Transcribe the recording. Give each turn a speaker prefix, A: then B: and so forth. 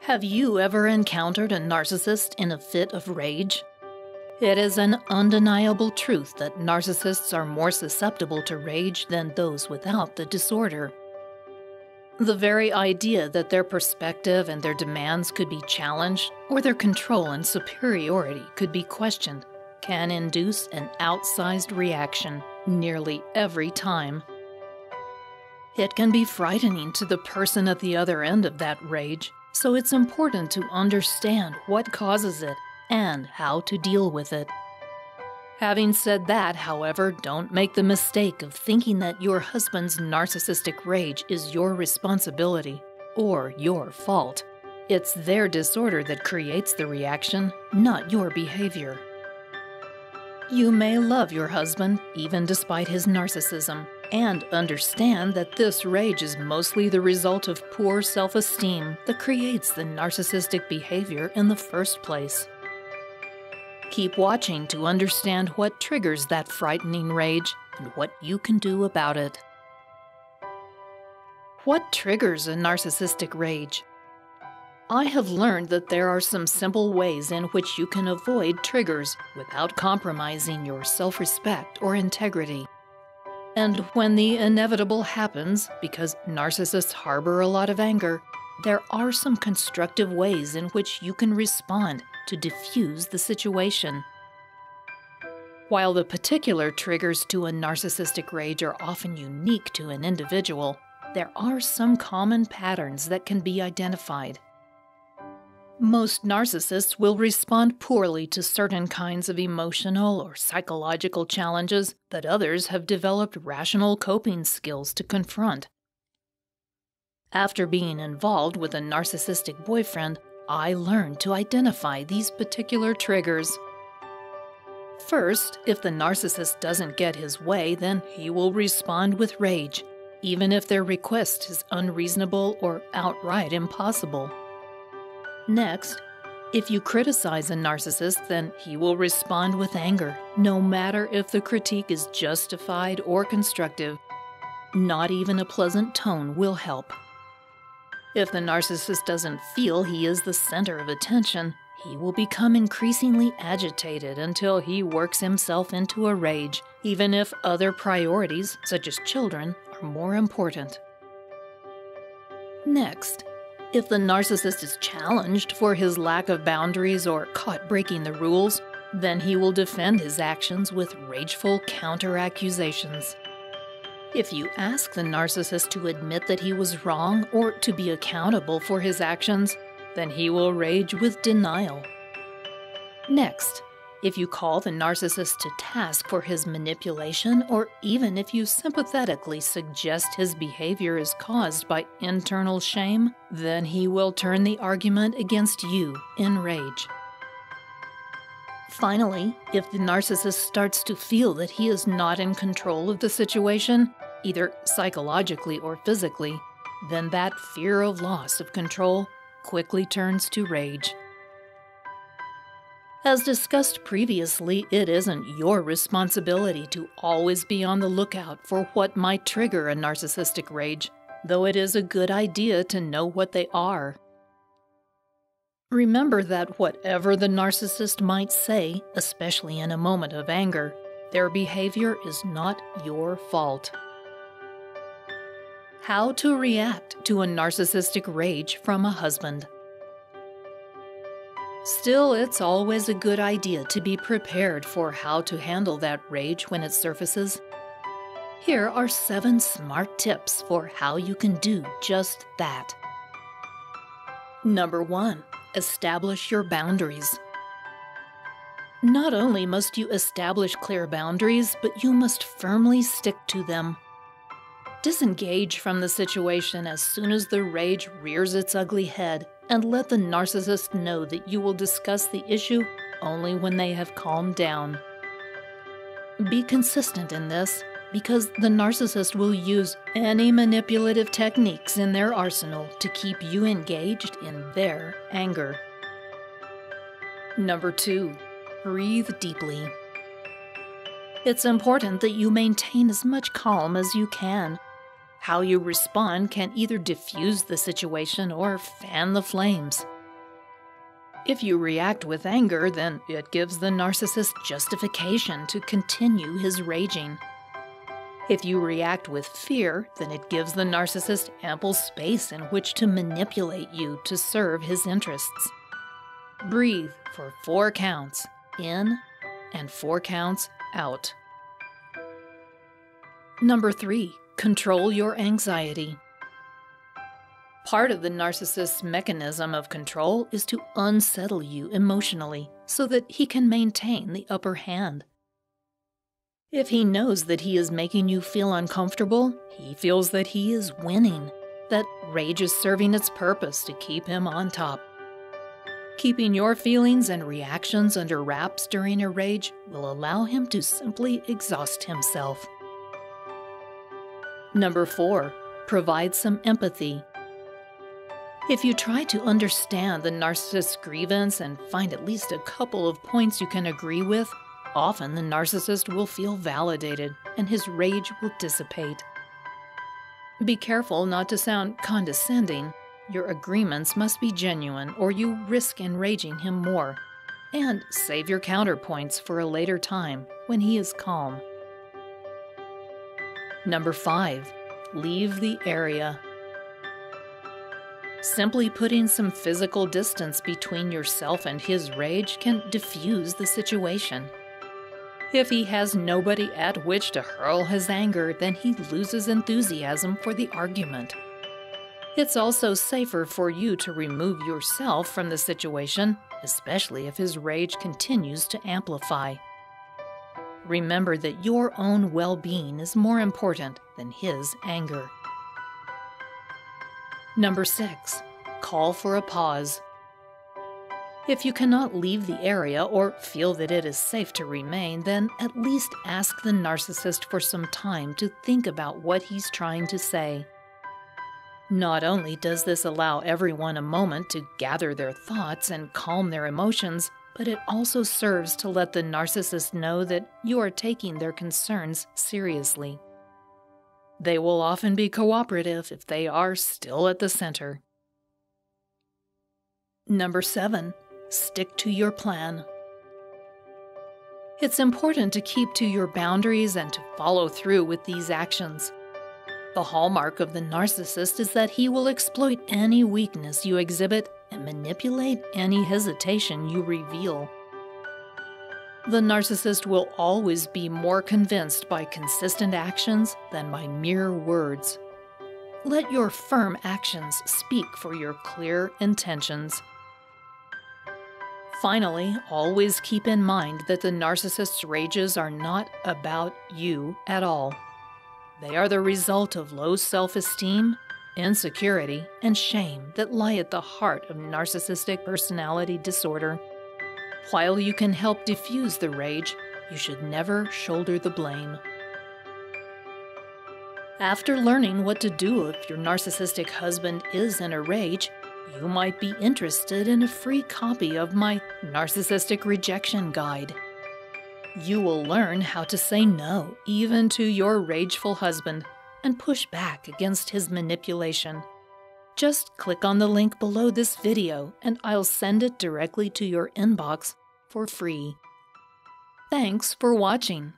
A: Have you ever encountered a narcissist in a fit of rage? It is an undeniable truth that narcissists are more susceptible to rage than those without the disorder. The very idea that their perspective and their demands could be challenged, or their control and superiority could be questioned, can induce an outsized reaction nearly every time. It can be frightening to the person at the other end of that rage, so it's important to understand what causes it and how to deal with it. Having said that, however, don't make the mistake of thinking that your husband's narcissistic rage is your responsibility or your fault. It's their disorder that creates the reaction, not your behavior. You may love your husband, even despite his narcissism, and understand that this rage is mostly the result of poor self-esteem that creates the narcissistic behavior in the first place. Keep watching to understand what triggers that frightening rage and what you can do about it. What triggers a narcissistic rage? I have learned that there are some simple ways in which you can avoid triggers without compromising your self-respect or integrity. And when the inevitable happens, because narcissists harbor a lot of anger, there are some constructive ways in which you can respond to diffuse the situation. While the particular triggers to a narcissistic rage are often unique to an individual, there are some common patterns that can be identified. Most narcissists will respond poorly to certain kinds of emotional or psychological challenges that others have developed rational coping skills to confront. After being involved with a narcissistic boyfriend, I learned to identify these particular triggers. First, if the narcissist doesn't get his way, then he will respond with rage, even if their request is unreasonable or outright impossible. Next, if you criticize a narcissist, then he will respond with anger, no matter if the critique is justified or constructive. Not even a pleasant tone will help. If the narcissist doesn't feel he is the center of attention, he will become increasingly agitated until he works himself into a rage, even if other priorities, such as children, are more important. Next, if the narcissist is challenged for his lack of boundaries or caught breaking the rules, then he will defend his actions with rageful counter-accusations. If you ask the narcissist to admit that he was wrong or to be accountable for his actions, then he will rage with denial. Next, if you call the narcissist to task for his manipulation, or even if you sympathetically suggest his behavior is caused by internal shame, then he will turn the argument against you in rage. Finally, if the narcissist starts to feel that he is not in control of the situation, either psychologically or physically, then that fear of loss of control quickly turns to rage. As discussed previously, it isn't your responsibility to always be on the lookout for what might trigger a narcissistic rage, though it is a good idea to know what they are. Remember that whatever the narcissist might say, especially in a moment of anger, their behavior is not your fault. How to react to a narcissistic rage from a husband. Still, it's always a good idea to be prepared for how to handle that rage when it surfaces. Here are 7 smart tips for how you can do just that. Number 1. Establish your boundaries. Not only must you establish clear boundaries, but you must firmly stick to them. Disengage from the situation as soon as the rage rears its ugly head, and let the narcissist know that you will discuss the issue only when they have calmed down. Be consistent in this, because the narcissist will use any manipulative techniques in their arsenal to keep you engaged in their anger. Number 2. Breathe deeply. It's important that you maintain as much calm as you can. How you respond can either diffuse the situation or fan the flames. If you react with anger, then it gives the narcissist justification to continue his raging. If you react with fear, then it gives the narcissist ample space in which to manipulate you to serve his interests. Breathe for 4 counts in and 4 counts out. Number 3. Control your anxiety. Part of the narcissist's mechanism of control is to unsettle you emotionally so that he can maintain the upper hand. If he knows that he is making you feel uncomfortable, he feels that he is winning, that rage is serving its purpose to keep him on top. Keeping your feelings and reactions under wraps during a rage will allow him to simply exhaust himself. Number 4. Provide some empathy. If you try to understand the narcissist's grievance and find at least a couple of points you can agree with, often the narcissist will feel validated and his rage will dissipate. Be careful not to sound condescending. Your agreements must be genuine or you risk enraging him more. And save your counterpoints for a later time when he is calm. Number 5. Leave the area. Simply putting some physical distance between yourself and his rage can diffuse the situation. If he has nobody at which to hurl his anger, then he loses enthusiasm for the argument. It's also safer for you to remove yourself from the situation, especially if his rage continues to amplify. Remember that your own well-being is more important than his anger. Number 6. Call for a pause. If you cannot leave the area or feel that it is safe to remain, then at least ask the narcissist for some time to think about what he's trying to say. Not only does this allow everyone a moment to gather their thoughts and calm their emotions, but it also serves to let the narcissist know that you are taking their concerns seriously. They will often be cooperative if they are still at the center. Number 7. Stick to your plan. It's important to keep to your boundaries and to follow through with these actions. The hallmark of the narcissist is that he will exploit any weakness you exhibit and manipulate any hesitation you reveal. The narcissist will always be more convinced by consistent actions than by mere words. Let your firm actions speak for your clear intentions. Finally, always keep in mind that the narcissist's rages are not about you at all. They are the result of low self-esteem, insecurity, and shame that lie at the heart of narcissistic personality disorder. While you can help diffuse the rage, you should never shoulder the blame. After learning what to do if your narcissistic husband is in a rage, you might be interested in a free copy of my Narcissistic Rejection Guide. You will learn how to say no even to your rageful husband and push back against his manipulation. Just click on the link below this video and I'll send it directly to your inbox for free. Thanks for watching.